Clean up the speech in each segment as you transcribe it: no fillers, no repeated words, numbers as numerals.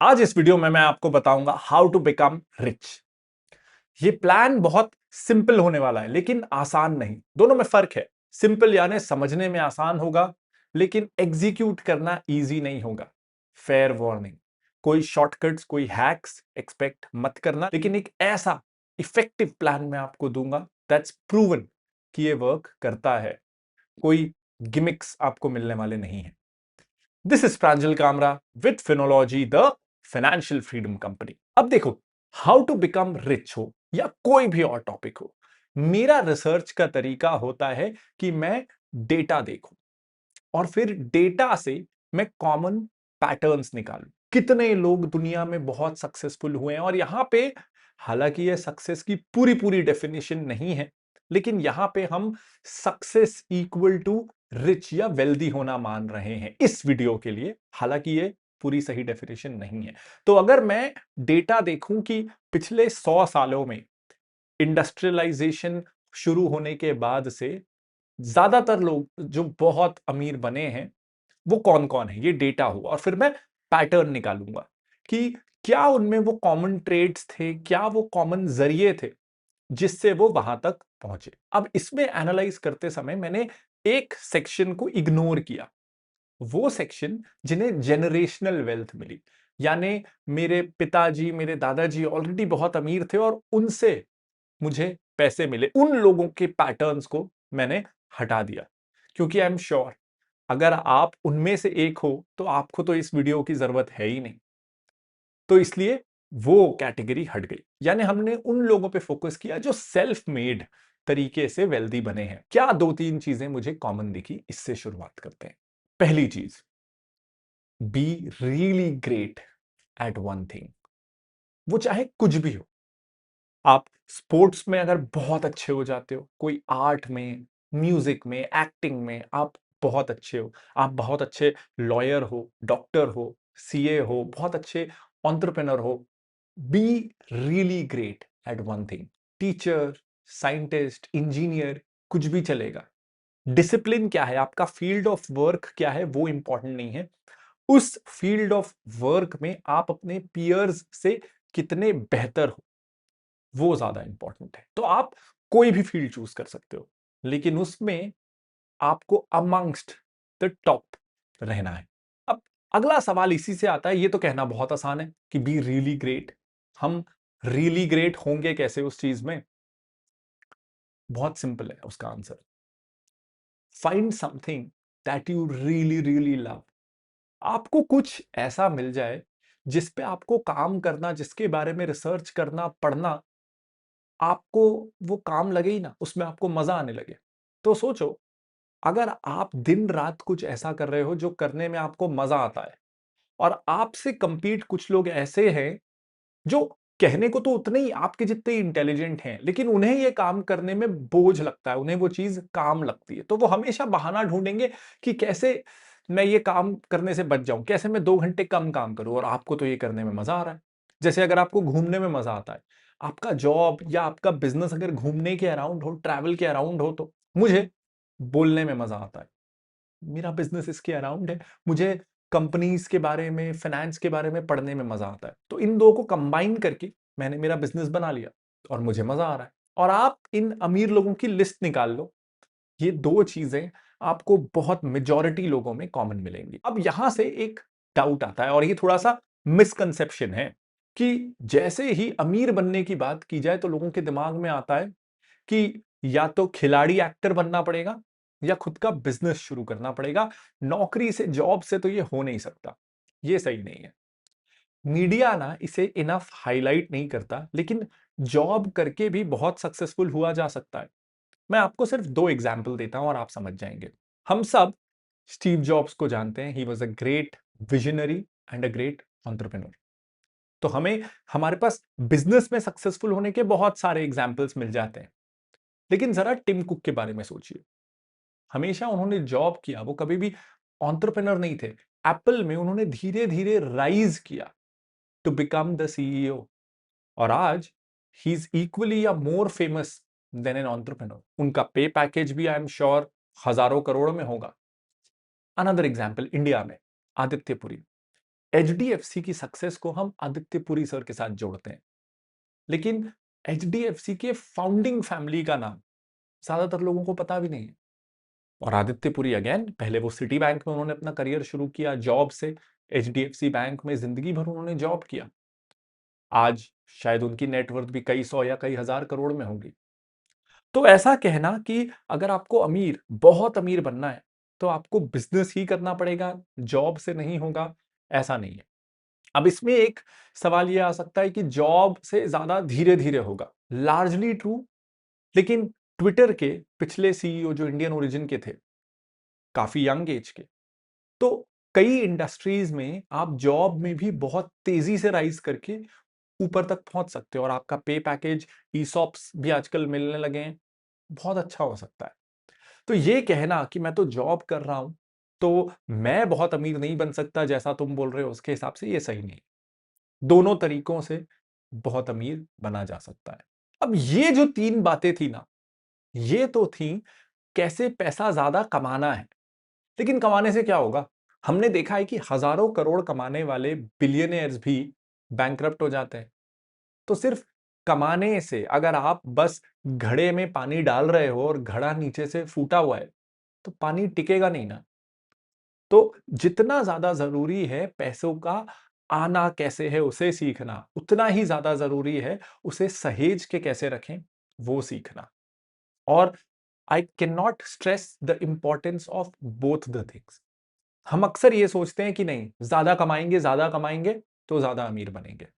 आज इस वीडियो में मैं आपको बताऊंगा हाउ टू बिकम रिच। ये प्लान बहुत सिंपल होने वाला है लेकिन आसान नहीं। दोनों में फर्क है। सिंपल यानी समझने में आसान होगा लेकिन एग्जीक्यूट करना इजी नहीं होगा। फेयर वार्निंग, कोई शॉर्टकट्स कोई हैक्स एक्सपेक्ट मत करना, लेकिन एक ऐसा इफेक्टिव प्लान मैं आपको दूंगा दैट्स प्रूवन कि ये वर्क करता है। कोई गिमिक्स आपको मिलने वाले नहीं है। This is Pranjal Kamra with Finology the financial freedom company. अब देखो, हाउ टू बिकम रिच हो या कोई भी और टॉपिक हो, मेरा रिसर्च का तरीका होता है कि मैं डेटा देखूं और फिर डेटा से मैं कॉमन पैटर्न्स निकालूं। कितने लोग दुनिया में बहुत सक्सेसफुल हुए हैं, और यहां पे हालांकि ये सक्सेस की पूरी पूरी डेफिनेशन नहीं है, लेकिन यहां पे हम सक्सेस इक्वल टू रिच या वेल्दी होना मान रहे हैं इस वीडियो के लिए। हालांकि ये पूरी सही डेफिनेशन नहीं है। तो अगर मैं डेटा देखूं कि पिछले 100 सालों में इंडस्ट्रियलाइजेशन शुरू होने के बाद से ज्यादातर लोग जो बहुत अमीर बने हैं वो कौन कौन है, ये डेटा हुआ, और फिर मैं पैटर्न निकालूंगा कि क्या उनमें वो कॉमन ट्रेड्स थे, क्या वो कॉमन जरिए थे जिससे वो वहां तक पहुंचे। अब इसमें एनालाइज करते समय मैंने एक सेक्शन को इग्नोर किया, वो सेक्शन जिन्हें जेनरेशनल वेल्थ मिली, यानी मेरे पिताजी मेरे दादाजी ऑलरेडी बहुत अमीर थे और उनसे मुझे पैसे मिले। उन लोगों के पैटर्न्स को मैंने हटा दिया, क्योंकि आई एम श्योर अगर आप उनमें से एक हो तो आपको तो इस वीडियो की जरूरत है ही नहीं। तो इसलिए वो कैटेगरी हट गई, यानी हमने उन लोगों पे फोकस किया जो सेल्फ मेड तरीके से वेल्दी बने हैं। क्या दो तीन चीजें मुझे कॉमन दिखी, इससे शुरुआत करते हैं। पहली चीज, be really great at one thing. वो चाहे कुछ भी हो। आप स्पोर्ट्स में अगर बहुत अच्छे हो जाते हो, कोई आर्ट में, म्यूजिक में, एक्टिंग में आप बहुत अच्छे हो, आप बहुत अच्छे लॉयर हो, डॉक्टर हो, सीए हो, बहुत अच्छे एंटरप्रेन्योर हो, be really great at one thing. Teacher, scientist, engineer, कुछ भी चलेगा। डिसिप्लिन क्या है, आपका फील्ड ऑफ वर्क क्या है, वो इंपॉर्टेंट नहीं है। उस फील्ड ऑफ वर्क में आप अपने पियर्स से कितने बेहतर हो, वो ज्यादा इंपॉर्टेंट है। तो आप कोई भी फील्ड चूज कर सकते हो, लेकिन उसमें आपको अमंगस्ट द टॉप रहना है। अब अगला सवाल इसी से आता है। ये तो कहना बहुत आसान है कि बी रियली ग्रेट। हम रियली ग्रेट होंगे कैसे उस चीज में? बहुत सिंपल है उसका answer. Find something that you really really love. आपको कुछ ऐसा मिल जाए जिस पे आपको काम करना, जिसके बारे में रिसर्च करना, पढ़ना, आपको वो काम लगे ही ना, उसमें आपको मजा आने लगे। तो सोचो, अगर आप दिन रात कुछ ऐसा कर रहे हो जो करने में आपको मजा आता है, और आपसे कंपीट कुछ लोग ऐसे हैं जो कहने को तो उतने ही आपके जितने इंटेलिजेंट हैं, लेकिन उन्हें ये काम करने में बोझ लगता है, उन्हें वो चीज काम लगती है, तो वो हमेशा बहाना ढूंढेंगे कि कैसे मैं ये काम करने से बच जाऊं, कैसे मैं 2 घंटे कम काम करूं, और आपको तो ये करने में मजा आ रहा है। जैसे अगर आपको घूमने में मजा आता है, आपका जॉब या आपका बिजनेस अगर घूमने के अराउंड हो, ट्रैवल के अराउंड हो, तो मुझे बोलने में मजा आता है, मेरा बिजनेस इसके अराउंड है, मुझे कंपनीज के बारे में, फाइनेंस के बारे में पढ़ने में मजा आता है। तो इन दो को कंबाइन करके मैंने मेरा बिजनेस बना लिया और मुझे मजा आ रहा है। और आप इन अमीर लोगों की लिस्ट निकाल लो, ये दो चीजें आपको बहुत मेजॉरिटी लोगों में कॉमन मिलेंगी। अब यहां से एक डाउट आता है, और ये थोड़ा सा मिसकंसेप्शन है, कि जैसे ही अमीर बनने की बात की जाए तो लोगों के दिमाग में आता है कि या तो खिलाड़ी एक्टर बनना पड़ेगा या खुद का बिजनेस शुरू करना पड़ेगा। नौकरी से, जॉब से तो ये हो नहीं सकता। ये सही नहीं है। मीडिया ना इसे इनफ हाईलाइट नहीं करता, लेकिन जॉब करके भी बहुत सक्सेसफुल हुआ जा सकता है। मैं आपको सिर्फ दो एग्जाम्पल देता हूं और आप समझ जाएंगे। हम सब स्टीव जॉब्स को जानते हैं। He was a great visionary and a great entrepreneur. तो हमें, हमारे पास बिजनेस में सक्सेसफुल होने के बहुत सारे एग्जाम्पल्स मिल जाते हैं। लेकिन जरा टिम कुक के बारे में सोचिए। हमेशा उन्होंने जॉब किया, वो कभी भी एंटरप्रेन्योर नहीं थे। एप्पल में उन्होंने धीरे धीरे राइज किया टू बिकम द सीईओ, और आज ही इज इक्वली या more famous than an entrepreneur. उनका पे पैकेज भी आई एम श्योर हजारों करोड़ में होगा। अनदर एग्जाम्पल इंडिया में, आदित्य पुरी। एचडीएफसी की सक्सेस को हम आदित्य पुरी सर के साथ जोड़ते हैं, लेकिन एचडीएफसी के फाउंडिंग फैमिली का नाम ज्यादातर लोगों को पता भी नहीं है। और आदित्य पुरी अगेन, पहले वो सिटी बैंक में उन्होंने अपना करियर शुरू किया जॉब से, एचडीएफसी बैंक में जिंदगी भर उन्होंने जॉब किया। आज शायद उनकी नेटवर्थ भी कई सौ या कई हजार करोड़ में होगी। तो ऐसा कहना कि अगर आपको अमीर, बहुत अमीर बनना है तो आपको बिजनेस ही करना पड़ेगा, जॉब से नहीं होगा, ऐसा नहीं है। अब इसमें एक सवाल यह आ सकता है कि जॉब से ज्यादा धीरे धीरे होगा, लार्जली ट्रू। लेकिन ट्विटर के पिछले सीईओ जो इंडियन ओरिजिन के थे, काफी यंग एज के, तो कई इंडस्ट्रीज में आप जॉब में भी बहुत तेजी से राइज करके ऊपर तक पहुंच सकते हो, और आपका पे पैकेज, ईसॉप्स भी आजकल मिलने लगे हैं, बहुत अच्छा हो सकता है। तो ये कहना कि मैं तो जॉब कर रहा हूं तो मैं बहुत अमीर नहीं बन सकता जैसा तुम बोल रहे हो, उसके हिसाब से ये सही नहीं। दोनों तरीकों से बहुत अमीर बना जा सकता है। अब ये जो तीन बातें थी ना, ये तो थी कैसे पैसा ज्यादा कमाना है। लेकिन कमाने से क्या होगा? हमने देखा है कि हजारों करोड़ कमाने वाले बिलियनियर्स भी बैंकरप्ट हो जाते हैं। तो सिर्फ कमाने से, अगर आप बस घड़े में पानी डाल रहे हो और घड़ा नीचे से फूटा हुआ है, तो पानी टिकेगा नहीं ना। तो जितना ज्यादा जरूरी है पैसों का आना कैसे है उसे सीखना, उतना ही ज्यादा जरूरी है उसे सहेज के कैसे रखें वो सीखना। और I can not stress the importance of both the things. हम अक्सर ये सोचते हैं कि नहीं, ज्यादा कमाएंगे तो ज्यादा अमीर बनेंगे।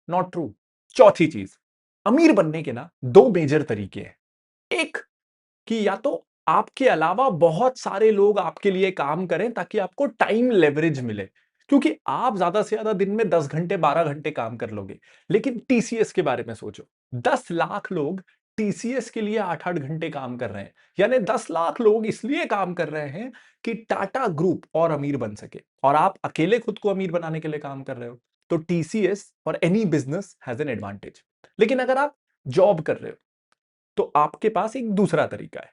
Not true. चौथी चीज, अमीर बनने के ना दो मेजर तरीके हैं। एक, कि या तो आपके अलावा बहुत सारे लोग आपके लिए काम करें ताकि आपको टाइम लेवरेज मिले, क्योंकि आप ज्यादा से ज्यादा दिन में 10 घंटे 12 घंटे काम कर लोगे। लेकिन टीसीएस के बारे में सोचो, 10 लाख लोग टीसीएस के लिए 8 8 घंटे काम कर रहे हैं। यानी 10 लाख लोग इसलिए काम कर रहे हैं कि टाटा ग्रुप और अमीर बन सके, और आप अकेले खुद को अमीर बनाने के लिए काम कर रहे हो। तो टीसीएस और any business has an advantage. लेकिन अगर आप जॉब कर रहे हो तो आपके पास एक दूसरा तरीका है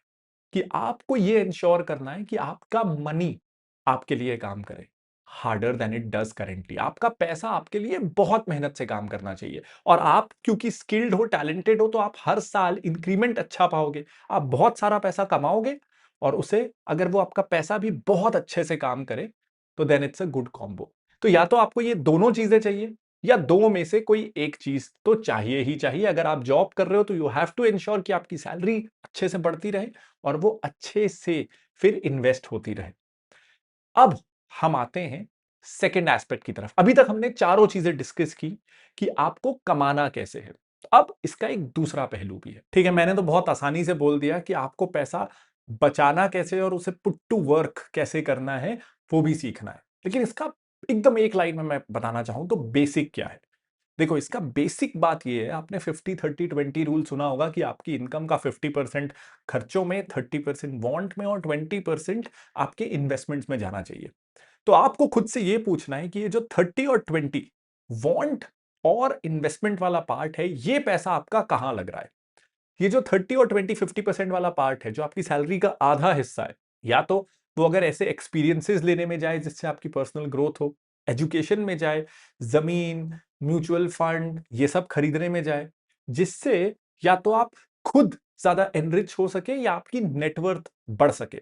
कि आपको यह इंश्योर करना है कि आपका मनी आपके लिए काम करे, harder than it does currently. आपका पैसा आपके लिए बहुत मेहनत से काम करना चाहिए, और आप क्योंकि स्किल्ड हो, टैलेंटेड हो, तो आप हर साल इंक्रीमेंट अच्छा पाओगे, आप बहुत सारा पैसा कमाओगे, और उसे अगर वो आपका पैसा भी बहुत अच्छे से काम करे तो then it's a good combo. तो या तो आपको ये दोनों चीजें चाहिए, या दो में से कोई एक चीज तो चाहिए ही चाहिए। अगर आप जॉब कर रहे हो तो यू हैव टू इंश्योर कि आपकी सैलरी अच्छे से बढ़ती रहे और वो अच्छे से फिर इन्वेस्ट होती रहे। अब हम आते हैं सेकंड एस्पेक्ट की तरफ। अभी तक हमने चारों चीजें डिस्कस की कि आपको कमाना कैसे है। अब इसका एक दूसरा पहलू भी है। ठीक है, मैंने तो बहुत आसानी से बोल दिया कि आपको पैसा बचाना कैसे और उसे पुट टू वर्क कैसे करना है वो भी सीखना है। लेकिन इसका एकदम एक लाइन में मैं बताना चाहूं तो बेसिक क्या है। देखो, इसका बेसिक बात यह है, आपने 50 30 20 रूल सुना होगा कि आपकी इनकम का 50% खर्चों में, 30% वांट में और 20% आपके इन्वेस्टमेंट्स में जाना चाहिए। तो आपको खुद से यह पूछना है कि ये जो 30 और 20 वांट और इन्वेस्टमेंट वाला पार्ट है, ये पैसा आपका कहां लग रहा है। ये जो 30 और 20 50% वाला पार्ट है, जो आपकी सैलरी का आधा हिस्सा है, या तो वो अगर ऐसे एक्सपीरियंसेस लेने में जाए जिससे आपकी पर्सनल ग्रोथ हो, एजुकेशन में जाए, जमीन, म्यूचुअल फंड, ये सब खरीदने में जाए, जिससे या तो आप खुद ज्यादा एनरिच हो सके या आपकी नेटवर्थ बढ़ सके,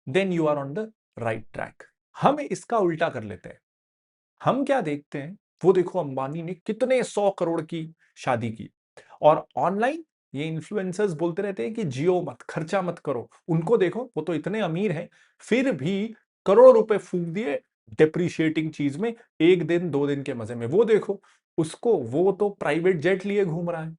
then you are on the right track. हम इसका उल्टा कर लेते हैं। हम क्या देखते हैं, वो देखो अंबानी ने कितने 100 करोड़ की शादी की, और ऑनलाइन ये इन्फ्लुएंसर्स बोलते रहते हैं कि जियो मत, खर्चा मत करो, उनको देखो वो तो इतने अमीर हैं फिर भी करोड़ों रुपए फूंक दिए डेप्रिशिएटिंग चीज में, एक दिन दो दिन के मजे में। वो देखो उसको, वो तो प्राइवेट जेट लिए घूम रहा है।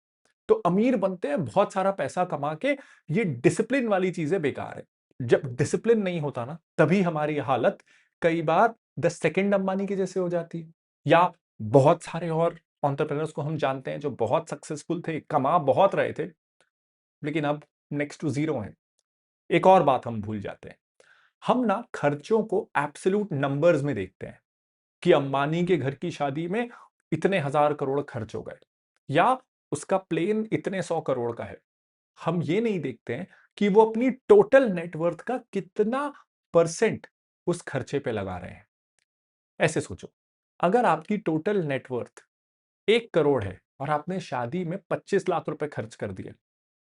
तो अमीर बनते हैं बहुत सारा पैसा कमा के, ये डिसिप्लिन वाली चीजें बेकार है। जब डिसिप्लिन नहीं होता ना, तभी हमारी हालत कई बार द सेकंड अंबानी की जैसे हो जाती है। या बहुत सारे और एंटरप्रेन्योर्स को हम जानते हैं जो बहुत सक्सेसफुल थे, कमा बहुत रहे थे, लेकिन अब नेक्स्ट टू जीरो हैं। एक और बात हम भूल जाते हैं, हम ना खर्चों को एब्सोल्यूट नंबर्स में देखते हैं कि अंबानी के घर की शादी में इतने हजार करोड़ खर्च हो गए, या उसका प्लेन इतने 100 करोड़ का है। हम ये नहीं देखते हैं कि वो अपनी टोटल नेटवर्थ का कितना परसेंट उस खर्चे पे लगा रहे हैं। ऐसे सोचो, अगर आपकी टोटल नेटवर्थ 1 करोड़ है और आपने शादी में 25 लाख रुपए खर्च कर दिए,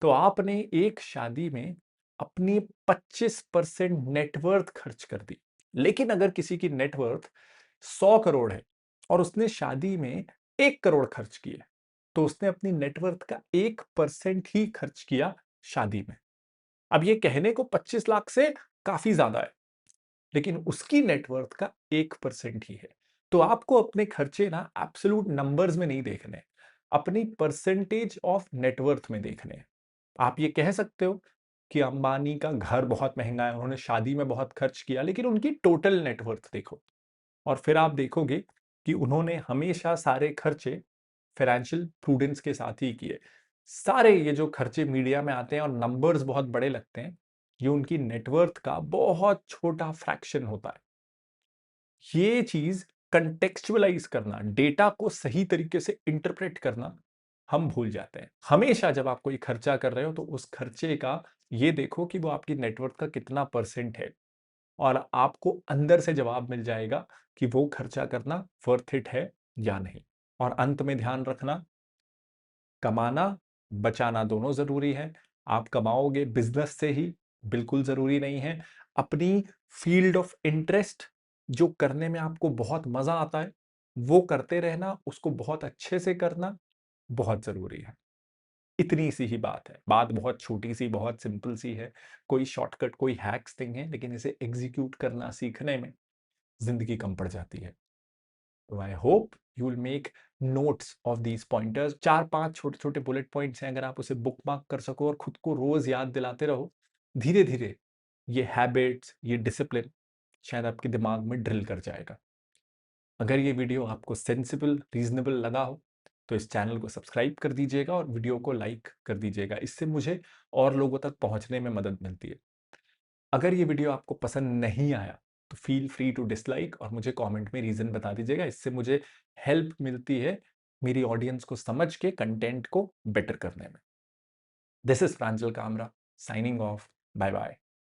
तो आपने एक शादी में अपनी 25% नेटवर्थ खर्च कर दी। लेकिन अगर किसी की नेटवर्थ 100 करोड़ है और उसने शादी में 1 करोड़ खर्च किए, तो उसने अपनी नेटवर्थ का 1% ही खर्च किया शादी में। अब ये कहने को 25 लाख से काफी ज्यादा है, लेकिन उसकी नेटवर्थ का 1% ही है। तो आपको अपने खर्चे ना एब्सोल्यूट नंबर्स में नहीं देखने, अपनी परसेंटेज ऑफ नेटवर्थ में देखने। आप ये कह सकते हो कि अंबानी का घर बहुत महंगा है, उन्होंने शादी में बहुत खर्च किया, लेकिन उनकी टोटल नेटवर्थ देखो और फिर आप देखोगे कि उन्होंने हमेशा सारे खर्चे फाइनेंशियल प्रूडेंस के साथ ही किए। सारे ये जो खर्चे मीडिया में आते हैं और नंबर्स बहुत बड़े लगते हैं, ये उनकी नेटवर्थ का बहुत छोटा फ्रैक्शन होता है। ये चीज कंटेक्चुअलाइज करना, डेटा को सही तरीके से इंटरप्रेट करना हम भूल जाते हैं। हमेशा जब आप कोई खर्चा कर रहे हो तो उस खर्चे का ये देखो कि वो आपकी नेटवर्थ का कितना परसेंट है, और आपको अंदर से जवाब मिल जाएगा कि वो खर्चा करना वर्थ इट है या नहीं। और अंत में ध्यान रखना, कमाना बचाना दोनों जरूरी है। आप कमाओगे बिजनेस से ही, बिल्कुल जरूरी नहीं है। अपनी फील्ड ऑफ इंटरेस्ट, जो करने में आपको बहुत मजा आता है, वो करते रहना, उसको बहुत अच्छे से करना बहुत जरूरी है। इतनी सी ही बात है। बात बहुत छोटी सी, बहुत सिंपल सी है। कोई शॉर्टकट, कोई हैक्स नहीं है, लेकिन इसे एग्जीक्यूट करना सीखने में जिंदगी कम पड़ जाती है। तो I hope you will make notes of these pointers. 4-5 छोटे छोटे बुलेट पॉइंट्स हैं, अगर आप उसे बुक मार्क कर सको और खुद को रोज याद दिलाते रहो, धीरे धीरे ये हैबिट्स, ये डिसिप्लिन शायद आपके दिमाग में ड्रिल कर जाएगा। अगर ये वीडियो आपको सेंसिबल, रीजनेबल लगा हो तो इस चैनल को सब्सक्राइब कर दीजिएगा और वीडियो को लाइक कर दीजिएगा। इससे मुझे और लोगों तक पहुंचने में मदद मिलती है। अगर ये वीडियो आपको पसंद नहीं आया तो फील फ्री टू डिसलाइक और मुझे कमेंट में रीजन बता दीजिएगा। इससे मुझे हेल्प मिलती है मेरी ऑडियंस को समझ के कंटेंट को बेटर करने में। This is Pranjal Kamra signing off. Bye bye.